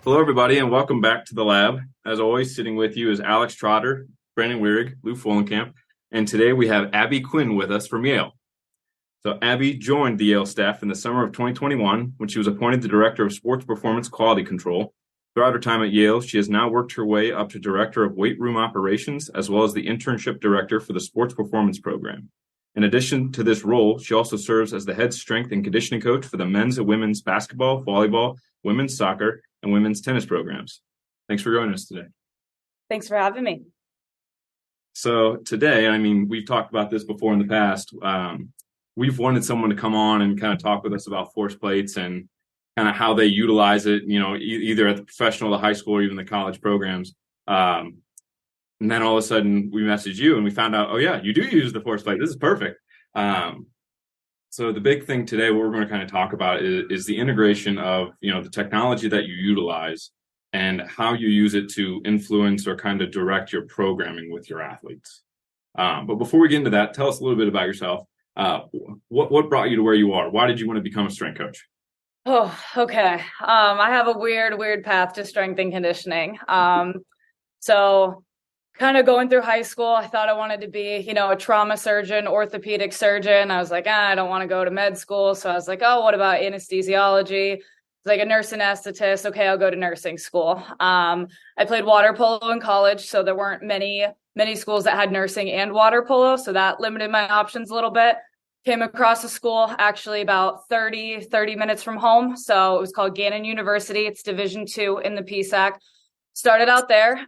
Hello, everybody, and welcome back to the lab. As always, sitting with you is Alex Trotter, Brandon Wierig, Lou Follenkamp, and today we have Abby Quinn with us from Yale. So Abby joined the Yale staff in the summer of 2021 when she was appointed the Director of Sports Performance Quality Control. Throughout her time at Yale, she has now worked her way up to Director of Weight Room Operations, as well as the Internship Director for the Sports Performance Program. In addition to this role, she also serves as the head strength and conditioning coach for the men's and women's basketball, volleyball, women's soccer, and women's tennis programs. Thanks for joining us today. Thanks for having me. So today, we've talked about this before in the past. We've wanted someone to come on and kind of talk with us about force plates and kind of how they utilize it, either at the professional, the high school, or even the college programs. And then all of a sudden we messaged you and we found out, oh yeah, you do use the force plate. This is perfect. So the big thing today, what we're going to kind of talk about is the integration of, the technology that you utilize and how you use it to influence or kind of direct your programming with your athletes. But before we get into that, tell us a little bit about yourself. What brought you to where you are? Why did you want to become a strength coach? Oh, okay. I have a weird path to strength and conditioning. So kind of going through high school, I thought I wanted to be, a trauma surgeon, orthopedic surgeon. I was like, I don't want to go to med school. So I was like, oh, what about anesthesiology? It's like a nurse anesthetist. Okay, I'll go to nursing school. I played water polo in college, so there weren't many schools that had nursing and water polo. So that limited my options a little bit. Came across a school actually about 30 minutes from home. So it was called Gannon University. It's Division II in the PSAC. Started out there.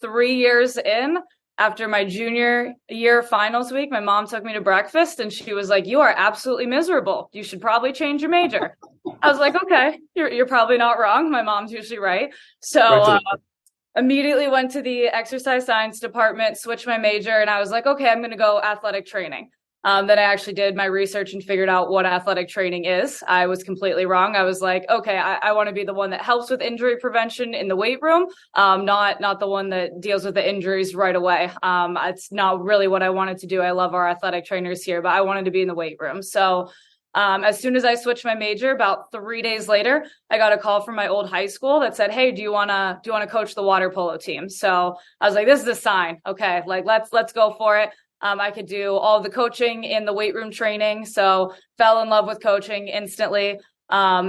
3 years in, after my junior year finals week, my mom took me to breakfast and she was like, "You are absolutely miserable. You should probably change your major." I was like, okay, you're probably not wrong. My mom's usually right. So immediately went to the exercise science department, switched my major, and I was like, okay, I'm going to go athletic training. Then I actually did my research and figured out what athletic training is. I was completely wrong. I was like, okay, I want to be the one that helps with injury prevention in the weight room, not the one that deals with the injuries right away. It's not really what I wanted to do. I love our athletic trainers here, but I wanted to be in the weight room. So as soon as I switched my major, about 3 days later, I got a call from my old high school that said, "Hey, do you want to coach the water polo team?" So I was like, this is a sign. Okay, like let's go for it. I could do all the coaching in the weight room training. So fell in love with coaching instantly.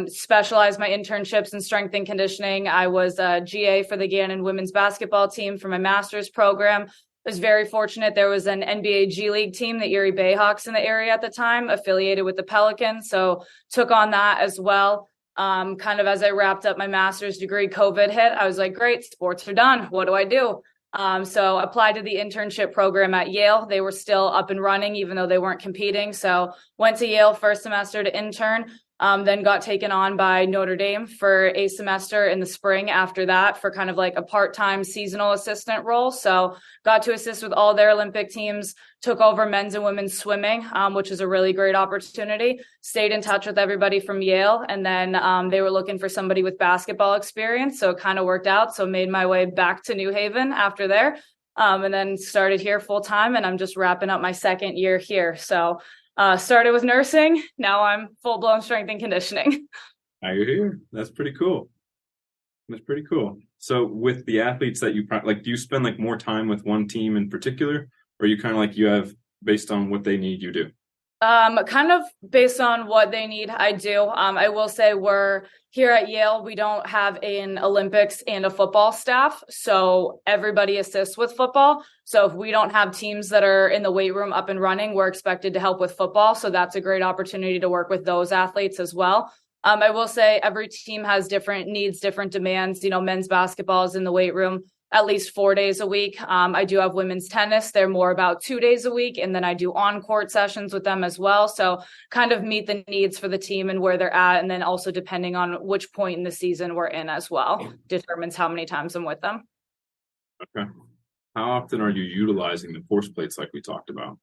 Specialized my internships in strength and conditioning. I was a GA for the Gannon women's basketball team for my master's program. I was very fortunate. There was an NBA G League team, the Erie Bayhawks, in the area at the time, affiliated with the Pelicans. So took on that as well. Kind of as I wrapped up my master's degree, COVID hit. I was like, great, sports are done. What do I do? So applied to the internship program at Yale. They were still up and running, even though they weren't competing. So went to Yale first semester to intern, then got taken on by Notre Dame for a semester in the spring after that for kind of like a part-time seasonal assistant role. So got to assist with all their Olympic teams, took over men's and women's swimming, which is a really great opportunity. Stayed in touch with everybody from Yale. And then they were looking for somebody with basketball experience. So it kind of worked out. So made my way back to New Haven after there, and then started here full time. And I'm just wrapping up my second year here. So started with nursing. Now I'm full blown strength and conditioning. Now you're here. That's pretty cool. So with the athletes that you do you spend more time with one team in particular, or you kind of you have based on what they need, you do? Kind of based on what they need, I do. I will say we're here at Yale, we don't have an Olympics and a football staff, so everybody assists with football. So if we don't have teams that are in the weight room up and running, we're expected to help with football. So that's a great opportunity to work with those athletes as well. I will say every team has different needs, different demands. Men's basketball is in the weight room at least 4 days a week. I do have women's tennis. They're more about 2 days a week. And then I do on-court sessions with them as well. So kind of meet the needs for the team and where they're at. And then also depending on which point in the season we're in as well, determines how many times I'm with them. Okay. How often are you utilizing the force plates like we talked about?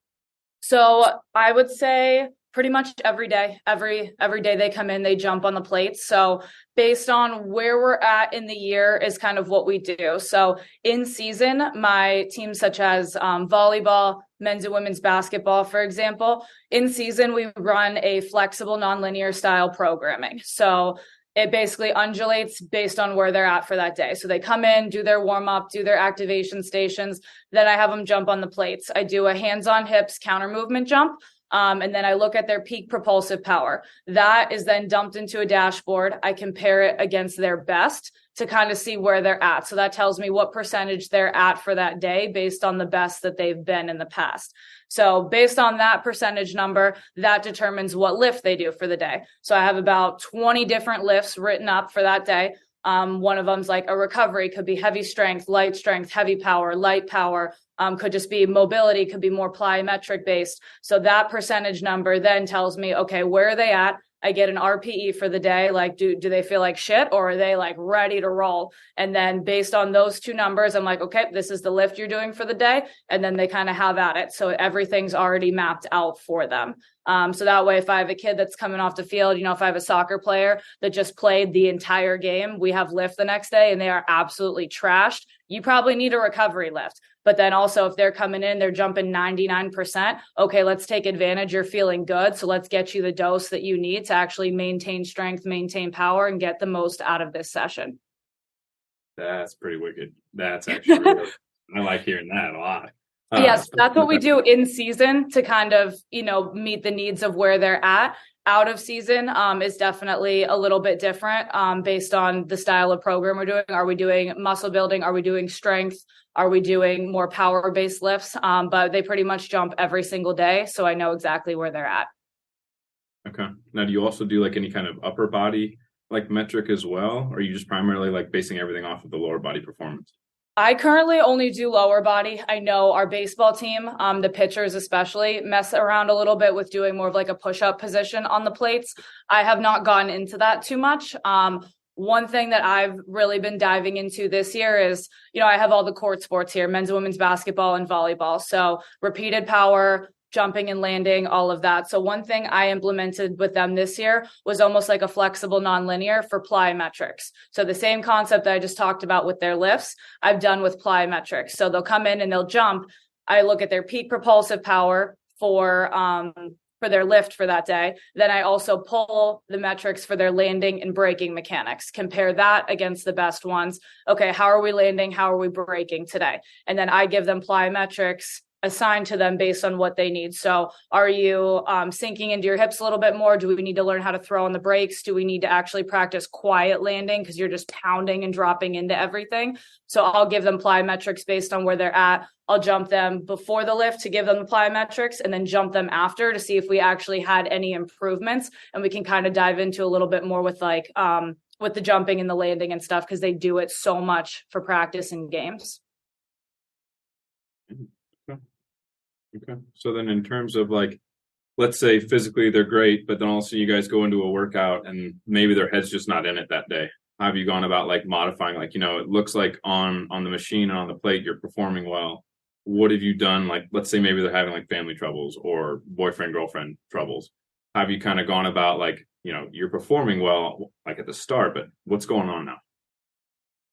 So I would say pretty much every day. Every day they come in, they jump on the plates. So based on where we're at in the year is kind of what we do. So in season, my teams such as volleyball, men's and women's basketball, for example, in season, we run a flexible nonlinear style programming. So it basically undulates based on where they're at for that day. So they come in, do their warm up, do their activation stations. Then I have them jump on the plates. I do a hands on hips counter movement jump. And then I look at their peak propulsive power. That is then dumped into a dashboard. I compare it against their best to kind of see where they're at. So that tells me what percentage they're at for that day based on the best that they've been in the past. So based on that percentage number, that determines what lift they do for the day. So I have about 20 different lifts written up for that day. One of them's like a recovery, could be heavy strength, heavy power, light power, could just be mobility, could be more plyometric based. So that percentage number then tells me, okay, where are they at? I get an RPE for the day. Like, do they feel like shit, or are they like ready to roll? And then based on those two numbers, I'm like, okay, this is the lift you're doing for the day. And then they kind of have at it. So everything's already mapped out for them. So that way, if I have a kid that's coming off the field, if I have a soccer player that just played the entire game, we have lift the next day and they are absolutely trashed. You probably need a recovery lift. But then also if they're coming in, they're jumping 99%. Okay, let's take advantage. You're feeling good. So let's get you the dose that you need to actually maintain strength, maintain power, and get the most out of this session. That's pretty wicked. That's actually really, I like hearing that a lot. Yes, that's what we do in season to kind of, meet the needs of where they're at. Out of season is definitely a little bit different based on the style of program we're doing. Are we doing muscle building? Are we doing strength? Are we doing more power-based lifts? But they pretty much jump every single day, so I know exactly where they're at. Okay. Now, do you also do like any kind of upper body like metric as well? Or are you just primarily like basing everything off of the lower body performance? I currently only do lower body. I know our baseball team, the pitchers especially, mess around a little bit with doing more of like a push-up position on the plates. I have not gone into that too much. One thing that I've really been diving into this year is, I have all the court sports here, men's and women's basketball and volleyball. So repeated power, jumping and landing, all of that. So one thing I implemented with them this year was almost like a flexible nonlinear for plyometrics. So the same concept that I just talked about with their lifts, I've done with plyometrics. So they'll come in and they'll jump. I look at their peak propulsive power for their lift for that day. Then I also pull the metrics for their landing and braking mechanics, compare that against the best ones. Okay, how are we landing? How are we braking today? And then I give them plyometrics assigned to them based on what they need. So are you sinking into your hips a little bit more? Do we need to learn how to throw on the brakes? Do we need to actually practice quiet landing because you're just pounding and dropping into everything? So I'll give them plyometrics based on where they're at. I'll jump them before the lift to give them the plyometrics and then jump them after to see if we actually had any improvements. And we can kind of dive into a little bit more with with the jumping and the landing and stuff because they do it so much for practice and games. Okay. So then in terms of like, let's say physically they're great, but then all of a sudden you guys go into a workout and maybe their head's just not in it that day. How have you gone about like modifying, like, it looks like on the machine and on the plate, you're performing well. What have you done? Like, let's say maybe they're having like family troubles or boyfriend, girlfriend troubles. Have you kind of gone about like, you're performing well, like at the start, but what's going on now?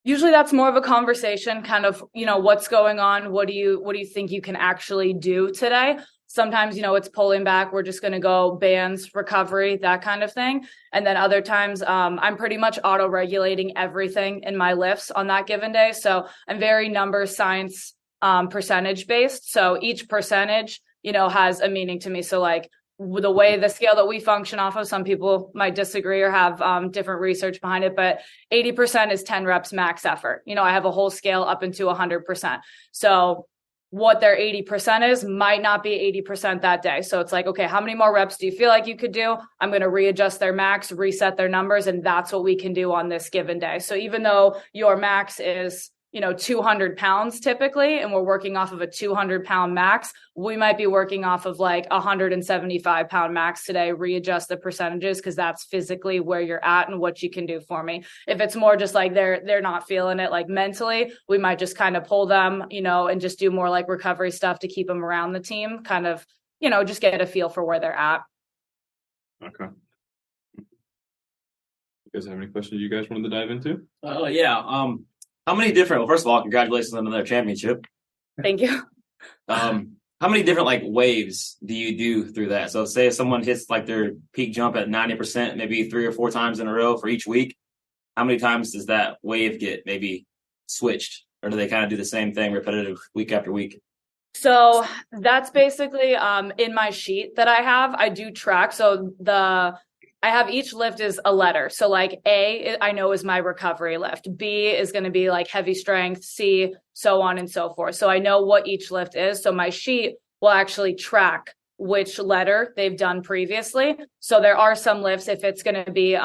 Usually that's more of a conversation, kind of, what's going on? What do you think you can actually do today? Sometimes, it's pulling back. We're just going to go bands, recovery, that kind of thing. And then other times I'm pretty much auto-regulating everything in my lifts on that given day. So I'm very number science percentage based. So each percentage, has a meaning to me. So like the way the scale that we function off of, some people might disagree or have different research behind it, but 80% is 10 reps max effort. I have a whole scale up into 100%. So what their 80% is might not be 80% that day. So it's like, okay, how many more reps do you feel like you could do? I'm going to readjust their max, reset their numbers, and that's what we can do on this given day. So even though your max is 200 pounds typically, and we're working off of a 200-pound max, we might be working off of like 175-pound max today, readjust the percentages because that's physically where you're at and what you can do for me. If it's more just like they're not feeling it like mentally, we might just kind of pull them, and just do more like recovery stuff to keep them around the team, kind of, just get a feel for where they're at. Okay. You guys have any questions you guys wanted to dive into? Yeah. How many different, well, first of all, congratulations on another championship. Thank you. How how many different like waves do you do through that? So say if someone hits like their peak jump at 90%, maybe 3 or 4 times in a row for each week, how many times does that wave get maybe switched? Or do they kind of do the same thing repetitive week after week? So that's basically in my sheet that I have, I do track. So I have each lift is a letter. So like A, I know is my recovery lift. B is going to be like heavy strength, C, so on and so forth. So I know what each lift is. So my sheet will actually track which letter they've done previously. So there are some lifts, if it's going to be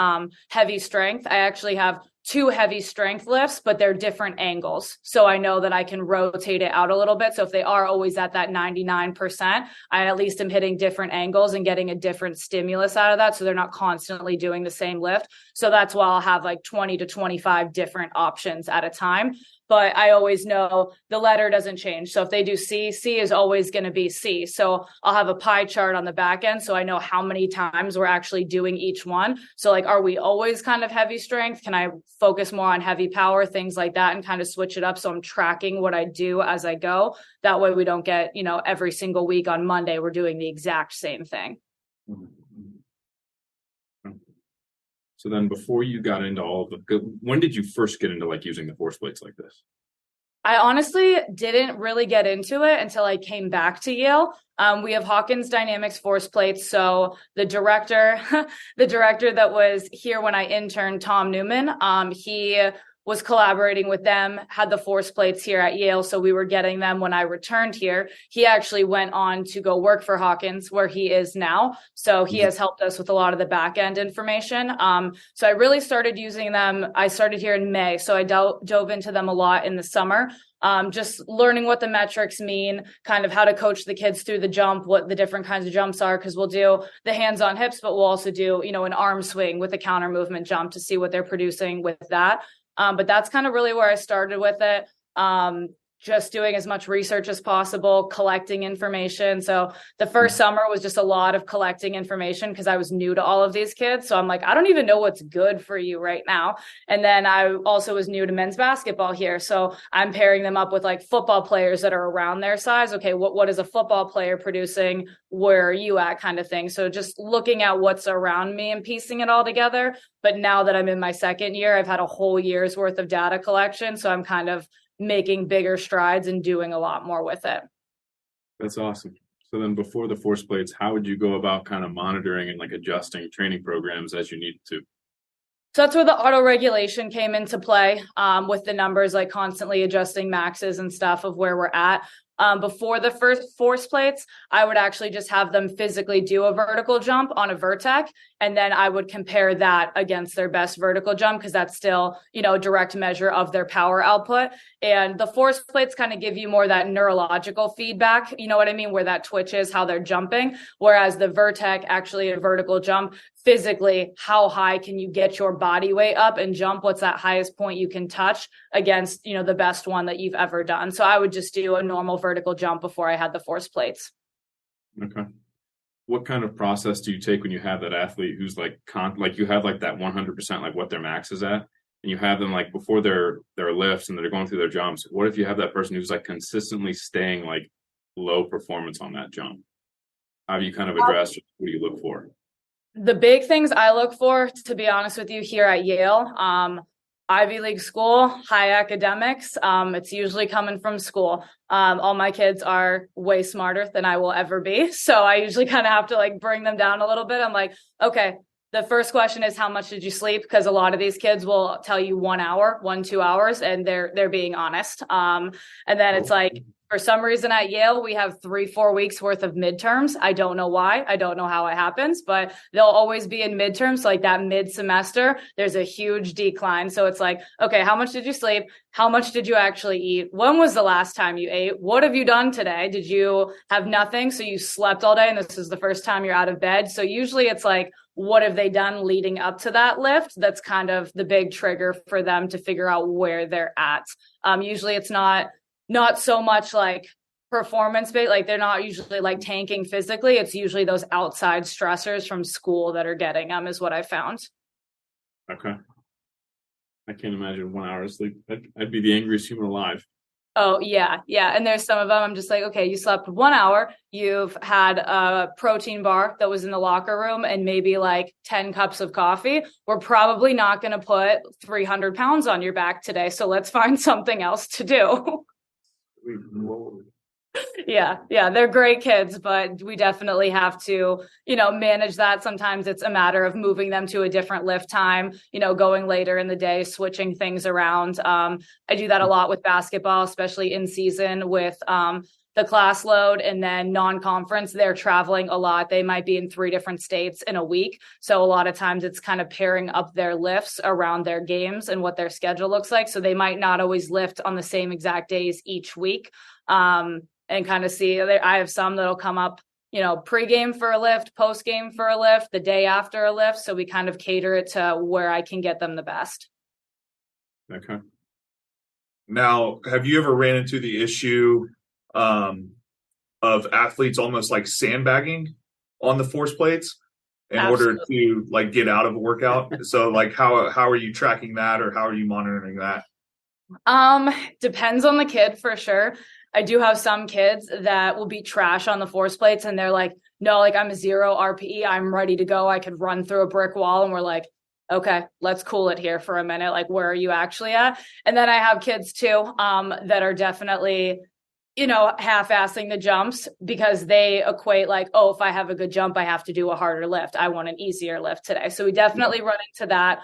heavy strength, I actually have 2 heavy strength lifts, but they're different angles. So I know that I can rotate it out a little bit. So if they are always at that 99%, I at least am hitting different angles and getting a different stimulus out of that. So they're not constantly doing the same lift. So that's why I'll have like 20 to 25 different options at a time. But I always know the letter doesn't change. So if they do C, C is always going to be C. So I'll have a pie chart on the back end. So I know how many times we're actually doing each one. So like, are we always kind of heavy strength? Can I focus more on heavy power, things like that, and kind of switch it up? So I'm tracking what I do as I go. That way we don't get, every single week on Monday, we're doing the exact same thing. So then before you got into all of when did you first get into like using the force plates like this? I honestly didn't really get into it until I came back to Yale. We have Hawkins Dynamics force plates. So the director that was here when I interned, Tom Newman, he was collaborating with them, had the force plates here at Yale. So we were getting them when I returned here. He actually went on to go work for Hawkins, where he is now. So he has helped us with a lot of the back end information. So I really started using them. I started here in May. So I dove into them a lot in the summer. Just learning what the metrics mean, kind of how to coach the kids through the jump, what the different kinds of jumps are, because we'll do the hands on hips, but we'll also do, an arm swing with a counter movement jump to see what they're producing with that. But that's kind of really where I started with it. Just doing as much research as possible, collecting information. So the first summer was just a lot of collecting information because I was new to all of these kids. So I'm like, I don't even know what's good for you right now. And then I also was new to men's basketball here. So I'm pairing them up with like football players that are around their size. Okay, what is a football player producing? Where are you at, kind of thing. So just looking at what's around me and piecing it all together. But now that I'm in my second year, I've had a whole year's worth of data collection. So I'm kind of making bigger strides and doing a lot more with it. That's awesome. So then before the force plates, how would you go about kind of monitoring and like adjusting training programs as you needed to? So that's where the auto regulation came into play, with the numbers, like constantly adjusting maxes and stuff of where we're at. Before the first force plates, I would actually just have them physically do a vertical jump on a Vertec, and then I would compare that against their best vertical jump because that's still, a direct measure of their power output. And the force plates kind of give you more that neurological feedback, you know what I mean, where that twitch is, how they're jumping. Whereas the Vertec, actually a vertical jump, physically, how high can you get your body weight up and jump? What's that highest point you can touch against, the best one that you've ever done? So I would just do a normal vertical jump before I had the force plates. Okay. What kind of process do you take when you have that athlete who's like you have like that 100% like what their max is at, and you have them like before their lifts and they're going through their jumps? What if you have that person who's like consistently staying like low performance on that jump? How do you kind of address what do you look for? The big things I look for, to be honest with you, here at Yale, Ivy League school, high academics. It's usually coming from school. All my kids are way smarter than I will ever be. So I usually kind of have to like bring them down a little bit. I'm like, okay, the first question is, how much did you sleep? Because a lot of these kids will tell you 1 hour, 2 hours, and they're being honest. And then it's like, for some reason at Yale, we have 3-4 weeks worth of midterms. I don't know why. I don't know how it happens, but they'll always be in midterms. Like that mid-semester, there's a huge decline. So it's like, okay, how much did you sleep? How much did you actually eat? When was the last time you ate? What have you done today? Did you have nothing? So you slept all day and this is the first time you're out of bed. So usually it's like, what have they done leading up to that lift? That's kind of the big trigger for them to figure out where they're at. Usually it's not so much like performance based, like they're not usually like tanking physically. It's usually those outside stressors from school that are getting them, is what I found. Okay. I can't imagine 1 hour of sleep. I'd be the angriest human alive. Oh, yeah. Yeah. And there's some of them I'm just like, okay, you slept 1 hour. You've had a protein bar that was in the locker room and maybe like 10 cups of coffee. We're probably not going to put 300 pounds on your back today. So let's find something else to do. Yeah, yeah, they're great kids, but we definitely have to, manage that. Sometimes it's a matter of moving them to a different lift time, going later in the day, switching things around. I do that a lot with basketball, especially in season with the class load, and then non-conference, they're traveling a lot. They might be in 3 different states in a week. So a lot of times it's kind of pairing up their lifts around their games and what their schedule looks like. So they might not always lift on the same exact days each week. And kind of see, I have some that'll come up, pre-game for a lift, post-game for a lift, the day after a lift. So we kind of cater it to where I can get them the best. Okay. Now, have you ever ran into the issue of athletes almost like sandbagging on the force plates in order to like get out of a workout? So like how are you tracking that, or how are you monitoring that? Depends on the kid for sure. I do have some kids that will be trash on the force plates and they're like, no, like I'm a 0 RPE. I'm ready to go. I could run through a brick wall. And we're like, okay, let's cool it here for a minute. Like, where are you actually at? And then I have kids too, that are definitely, half-assing the jumps because they equate like, oh, if I have a good jump, I have to do a harder lift. I want an easier lift today. So we definitely run into that.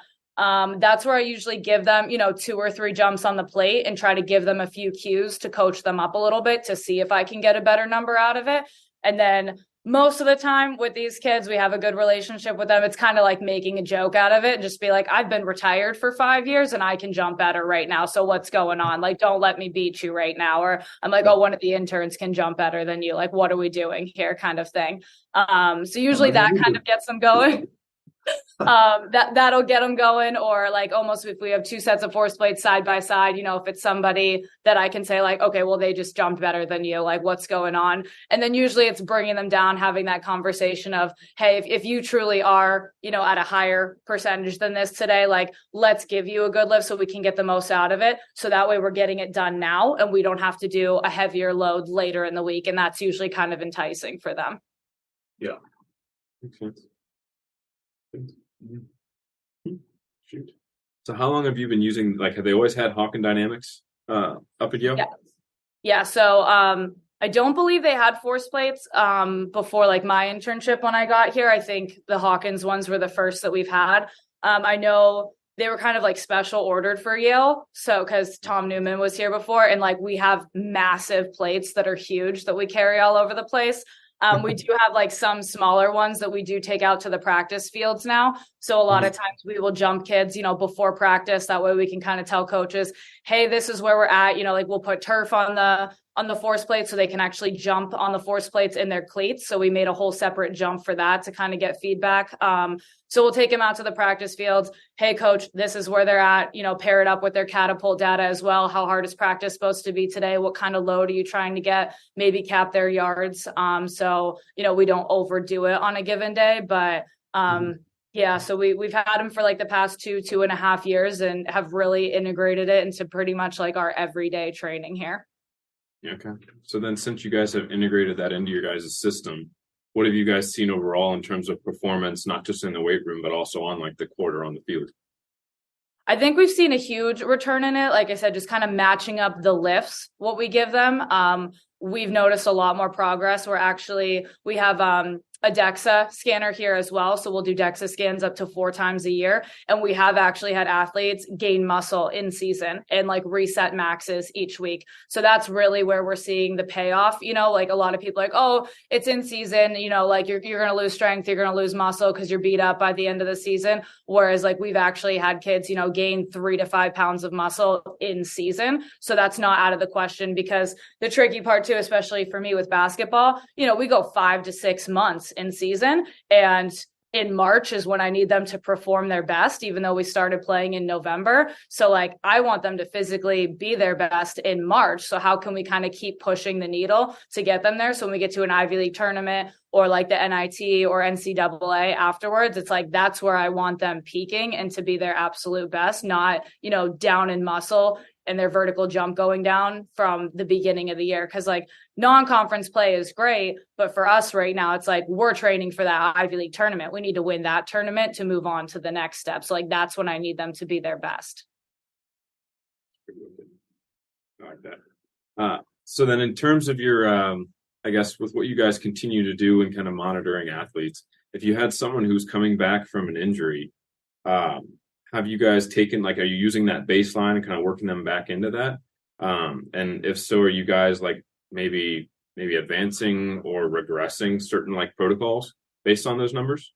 That's where I usually give them, 2 or 3 jumps on the plate and try to give them a few cues to coach them up a little bit to see if I can get a better number out of it. And then most of the time with these kids, we have a good relationship with them. It's kind of like making a joke out of it and just be like, I've been retired for 5 years and I can jump better right now. So what's going on? Like, don't let me beat you right now. Or I'm like, oh, one of the interns can jump better than you. Like, what are we doing here? Kind of thing. So usually that kind of gets them going. That'll get them going. Or like almost if we have 2 sets of force plates side by side, if it's somebody that I can say like, okay, well, they just jumped better than you, like what's going on? And then usually it's bringing them down, having that conversation of, hey, if you truly are, at a higher percentage than this today, like let's give you a good lift so we can get the most out of it. So that way we're getting it done now and we don't have to do a heavier load later in the week. And that's usually kind of enticing for them. Yeah. Makes sense. Shoot. So how long have you been using, like, have they always had Hawken Dynamics up at Yale? Yeah. So I don't believe they had force plates before like my internship when I got here. I think the Hawkins ones were the first that we've had. I know they were kind of like special ordered for Yale. So because Tom Newman was here before, and like we have massive plates that are huge that we carry all over the place. We do have like some smaller ones that we do take out to the practice fields now. So a lot of times we will jump kids, before practice. That way we can kind of tell coaches, hey, this is where we're at. Like we'll put turf on the force plates so they can actually jump on the force plates in their cleats. So we made a whole separate jump for that to kind of get feedback. So we'll take them out to the practice fields. Hey, coach, this is where they're at, pair it up with their catapult data as well. How hard is practice supposed to be today? What kind of load are you trying to get? Maybe cap their yards. So, we don't overdo it on a given day, but yeah, so we've had them for like the past 2.5 years and have really integrated it into pretty much like our everyday training here. Yeah, okay. So then since you guys have integrated that into your guys' system, what have you guys seen overall in terms of performance, not just in the weight room, but also on like the court or on the field? I think we've seen a huge return in it. Like I said, just kind of matching up the lifts, what we give them. We've noticed a lot more progress. We have a DEXA scanner here as well. So we'll do DEXA scans up to 4 times a year. And we have actually had athletes gain muscle in season and like reset maxes each week. So that's really where we're seeing the payoff. Like a lot of people are like, oh, it's in season, like you're going to lose strength, you're going to lose muscle because you're beat up by the end of the season. Whereas like we've actually had kids, gain 3 to 5 pounds of muscle in season. So that's not out of the question, because the tricky part too, especially for me with basketball, we go 5 to 6 months in season, and in March is when I need them to perform their best, even though we started playing in November. So like I want them to physically be their best in March. So how can we kind of keep pushing the needle to get them there? So when we get to an Ivy League tournament or like the NIT or NCAA afterwards. It's like, that's where I want them peaking and to be their absolute best, not, down in muscle and their vertical jump going down from the beginning of the year. Cause like non-conference play is great, but for us right now, it's like, we're training for that Ivy League tournament. We need to win that tournament to move on to the next step. So like, that's when I need them to be their best. I like that. So then in terms of your, I guess with what you guys continue to do and kind of monitoring athletes, if you had someone who's coming back from an injury, have you guys taken, like, are you using that baseline and kind of working them back into that? And if so, are you guys like maybe advancing or regressing certain like protocols based on those numbers?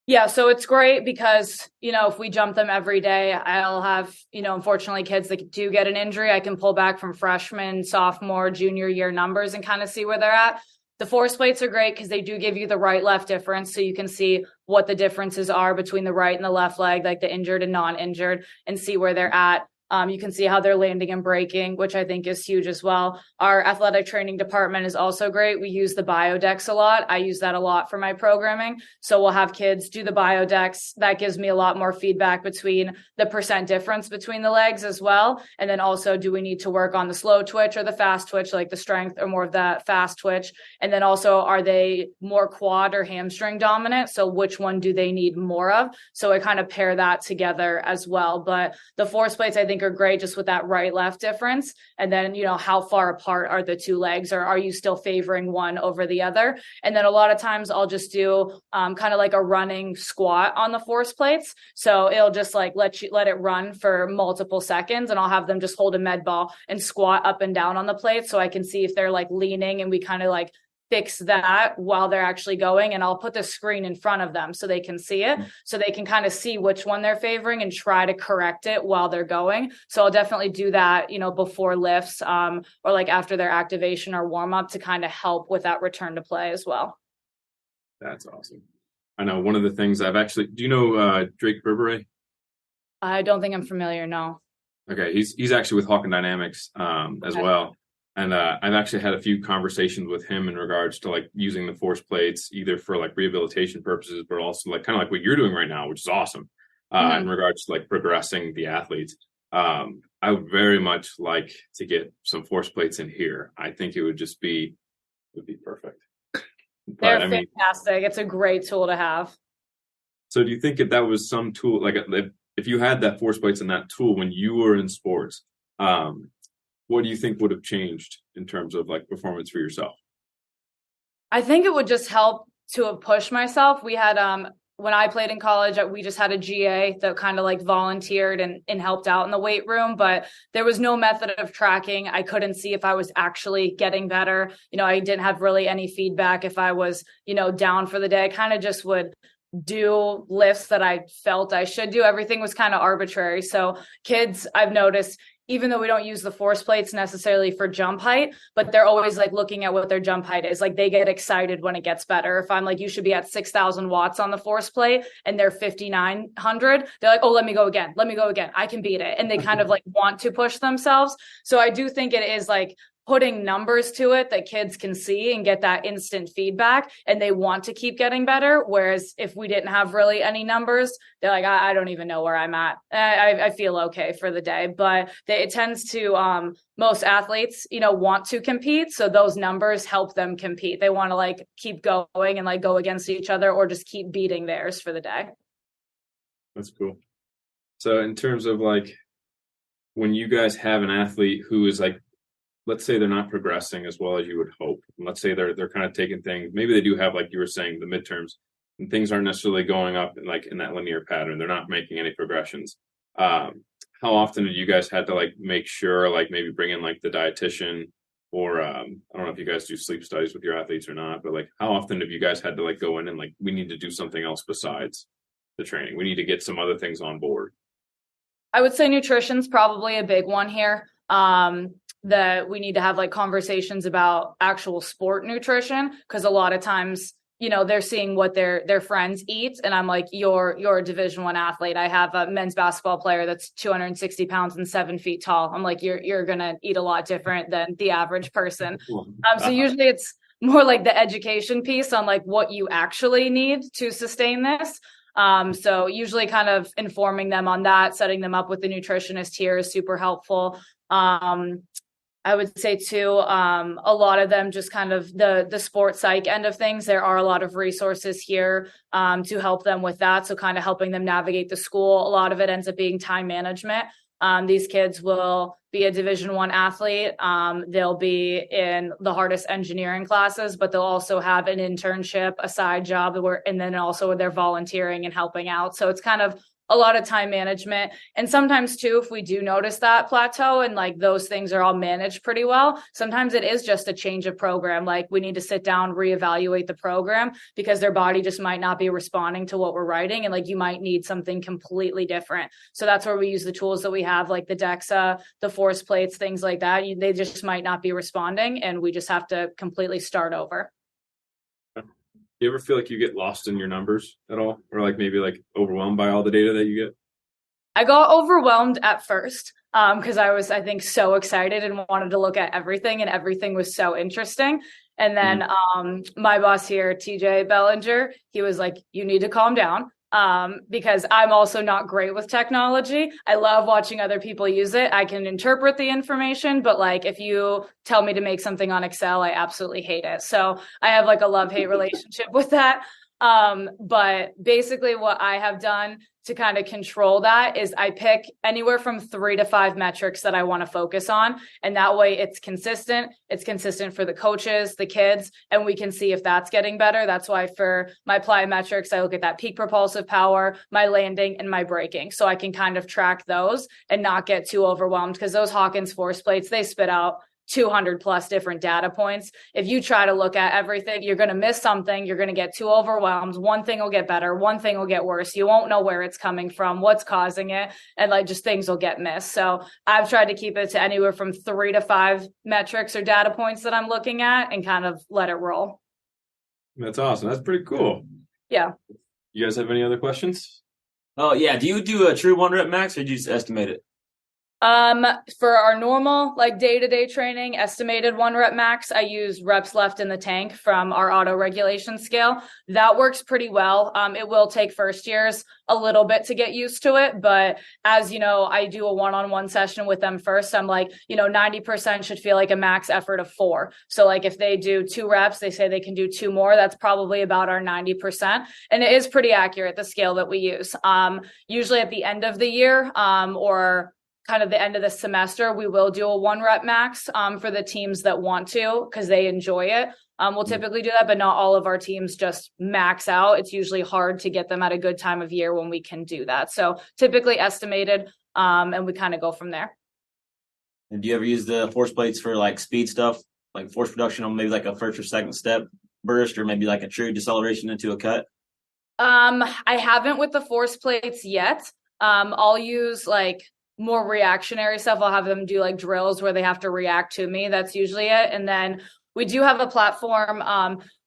Yeah, so it's great because, if we jump them every day, I'll have, unfortunately kids that do get an injury. I can pull back from freshman, sophomore, junior year numbers and kind of see where they're at. The force plates are great because they do give you the right-left difference. So you can see what the differences are between the right and the left leg, like the injured and non-injured, and see where they're at. You can see how they're landing and braking, which I think is huge as well. Our athletic training department is also great. We use the biodex a lot. I use that a lot for my programming. So we'll have kids do the biodex. That gives me a lot more feedback between the percent difference between the legs as well. And then also, do we need to work on the slow twitch or the fast twitch, like the strength or more of that fast twitch? And then also, are they more quad or hamstring dominant? So which one do they need more of? So I kind of pair that together as well. But the force plates, I think, are great just with that right left difference. And then, how far apart are the two legs, or are you still favoring one over the other? And then a lot of times I'll just do kind of like a running squat on the force plates. So it'll just like let it run for multiple seconds, and I'll have them just hold a med ball and squat up and down on the plate so I can see if they're like leaning, and we kind of like fix that while they're actually going. And I'll put the screen in front of them so they can see it, so they can kind of see which one they're favoring and try to correct it while they're going. So I'll definitely do that, before lifts, or like after their activation or warm up, to kind of help with that return to play as well. That's awesome. I know one of the things do you know Drake Berberet? I don't think I'm familiar. No. Okay. He's actually with Hawken Dynamics as well. And I've actually had a few conversations with him in regards to like using the force plates, either for like rehabilitation purposes, but also like kind of like what you're doing right now, which is awesome, in regards to like progressing the athletes. I would very much like to get some force plates in here. I think it would be perfect. But, They're fantastic. It's a great tool to have. So do you think if that was some tool, like if you had that force plates and that tool when you were in sports, what do you think would have changed in terms of like performance for yourself? I think it would just help to have pushed myself. We had, when I played in college, we just had a GA that kind of like volunteered and helped out in the weight room, but there was no method of tracking. I couldn't see if I was actually getting better. I didn't have really any feedback if I was, down for the day. I kind of just would do lifts that I felt I should do. Everything was kind of arbitrary. So kids, I've noticed, even though we don't use the force plates necessarily for jump height, but they're always like looking at what their jump height is. Like they get excited when it gets better. If I'm like, you should be at 6,000 watts on the force plate and they're 5,900, they're like, oh, let me go again. I can beat it. And they kind of like want to push themselves. So I do think it is like putting numbers to it that kids can see and get that instant feedback, and they want to keep getting better. Whereas if we didn't have really any numbers, they're like, I don't even know where I'm at. I feel okay for the day. But it tends to, most athletes, want to compete. So those numbers help them compete. They want to like keep going and like go against each other, or just keep beating theirs for the day. That's cool. So in terms of like, when you guys have an athlete who is like, let's say they're not progressing as well as you would hope. And let's say they're kind of taking things, maybe they do have, like you were saying, the midterms, and things aren't necessarily going up in that linear pattern. They're not making any progressions. How often have you guys had to like make sure, like maybe bring in like the dietitian, or I don't know if you guys do sleep studies with your athletes or not, but like how often have you guys had to like go in and like, we need to do something else besides the training? We need to get some other things on board. I would say nutrition's probably a big one here. That we need to have like conversations about actual sport nutrition, because a lot of times, they're seeing what their friends eat. And I'm like, you're a Division I athlete. I have a men's basketball player that's 260 pounds and 7 feet tall. I'm like, you're going to eat a lot different than the average person. So usually it's more like the education piece on like what you actually need to sustain this. So usually kind of informing them on that, setting them up with the nutritionist here is super helpful. I would say too, a lot of them just kind of the sports psych end of things. There are a lot of resources here to help them with that. So kind of helping them navigate the school. A lot of it ends up being time management. These kids will be a Division I athlete. They'll be in the hardest engineering classes, but they'll also have an internship, a side job, and then also they're volunteering and helping out. So it's kind of a lot of time management. And sometimes too, if we do notice that plateau and like those things are all managed pretty well, sometimes it is just a change of program. Like we need to sit down, reevaluate the program because their body just might not be responding to what we're writing. And like you might need something completely different. So that's where we use the tools that we have, like the DEXA, the force plates, things like that. They just might not be responding and we just have to completely start over. You ever feel like you get lost in your numbers at all, or like maybe like overwhelmed by all the data that you get? I got overwhelmed at first because I was, I think, so excited and wanted to look at everything, and everything was so interesting. And then my boss here, TJ Bellinger, he was like, "You need to calm down." Because I'm also not great with technology. I love watching other people use it. I can interpret the information, but like if you tell me to make something on Excel, I absolutely hate it. So I have like a love-hate relationship with that. But basically what I have done to kind of control that is I pick anywhere from 3 to 5 metrics that I want to focus on. And that way it's consistent. It's consistent for the coaches, the kids, and we can see if that's getting better. That's why for my plyometrics, I look at that peak propulsive power, my landing, and my braking. So I can kind of track those and not get too overwhelmed, because those Hawkins force plates, they spit out 200 plus different data points. If you try to look at everything, you're going to miss something. You're going to get too overwhelmed. One thing will get better. One thing will get worse. You won't know where it's coming from, what's causing it. And like just things will get missed. So I've tried to keep it to anywhere from 3 to 5 metrics or data points that I'm looking at and kind of let it roll. That's awesome. That's pretty cool. Yeah. You guys have any other questions? Oh yeah. Do you do a true 1 rep max, or do you just estimate it? For our normal like day-to-day training, estimated 1 rep max, I use reps left in the tank from our auto regulation scale. That works pretty well. It will take first years a little bit to get used to it, but as you know, I do a one-on-one session with them first. I'm like, 90% should feel like a max effort of 4. So like if they do 2 reps, they say they can do 2 more. That's probably about our 90%. And it is pretty accurate, the scale that we use. Usually at the end of the year, or kind of the end of the semester, we will do a 1 rep max for the teams that want to, because they enjoy it. We'll typically do that, but not all of our teams just max out. It's usually hard to get them at a good time of year when we can do that. So typically estimated, and we kind of go from there. And do you ever use the force plates for like speed stuff, like force production on maybe like a first or second step burst, or maybe like a true deceleration into a cut? I haven't with the force plates yet. I'll use like more reactionary stuff. I'll have them do like drills where they have to react to me. That's usually it. And then we do have a platform.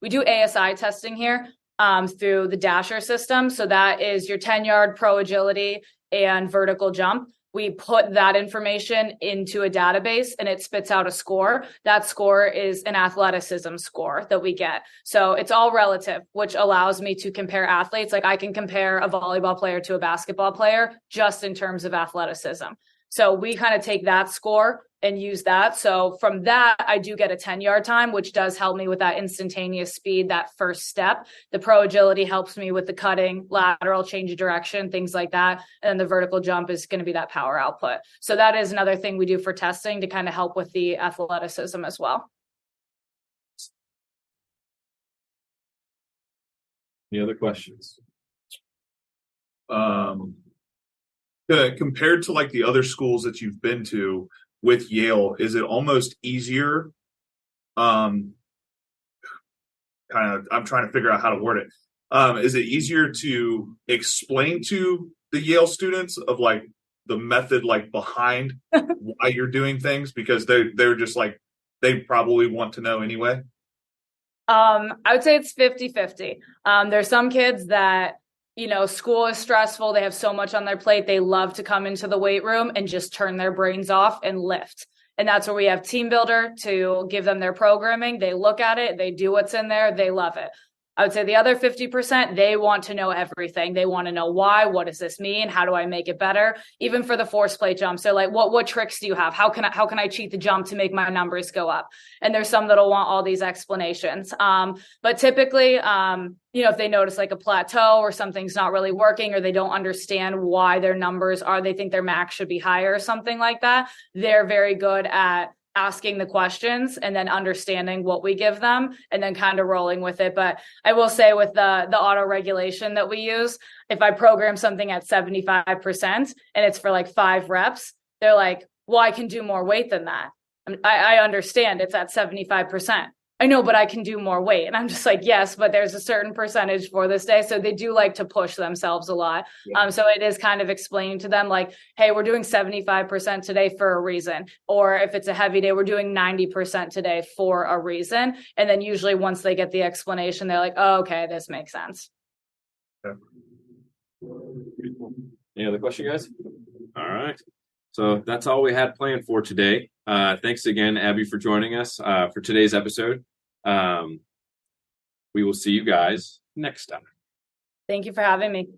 We do ASI testing here through the Dasher system. So that is your 10-yard pro agility and vertical jump. We put that information into a database and it spits out a score. That score is an athleticism score that we get. So it's all relative, which allows me to compare athletes. Like I can compare a volleyball player to a basketball player just in terms of athleticism. So we kind of take that score and use that. So from that, I do get a 10-yard time, which does help me with that instantaneous speed, that first step. The pro agility helps me with the cutting, lateral, change of direction, things like that. And then the vertical jump is going to be that power output. So that is another thing we do for testing to kind of help with the athleticism as well. Any other questions? Compared to like the other schools that you've been to with Yale, is it almost easier? I'm trying to figure out how to word it. Is it easier to explain to the Yale students of like the method like behind why you're doing things, because they're just like they probably want to know anyway? I would say it's 50-50. There's some kids that, school is stressful. They have so much on their plate. They love to come into the weight room and just turn their brains off and lift. And that's where we have Team Builder to give them their programming. They look at it, they do what's in there, they love it. I would say the other 50%, they want to know everything. They want to know why, what does this mean? How do I make it better? Even for the force plate jumps, they're like, what tricks do you have? How can I cheat the jump to make my numbers go up? And there's some that'll want all these explanations. But typically, if they notice like a plateau or something's not really working, or they don't understand why their numbers are, they think their max should be higher or something like that, they're very good at asking the questions and then understanding what we give them and then kind of rolling with it. But I will say with the auto regulation that we use, if I program something at 75% and it's for like 5 reps, they're like, well, I can do more weight than that. I understand it's at 75%. I know, but I can do more weight. And I'm just like, yes, but there's a certain percentage for this day. So they do like to push themselves a lot. Yeah. So it is kind of explaining to them like, hey, we're doing 75% today for a reason. Or if it's a heavy day, we're doing 90% today for a reason. And then usually once they get the explanation, they're like, oh, okay, this makes sense. Yeah. Any other question, guys? All right. So that's all we had planned for today. Thanks again, Abby, for joining us for today's episode. We will see you guys next time. Thank you for having me.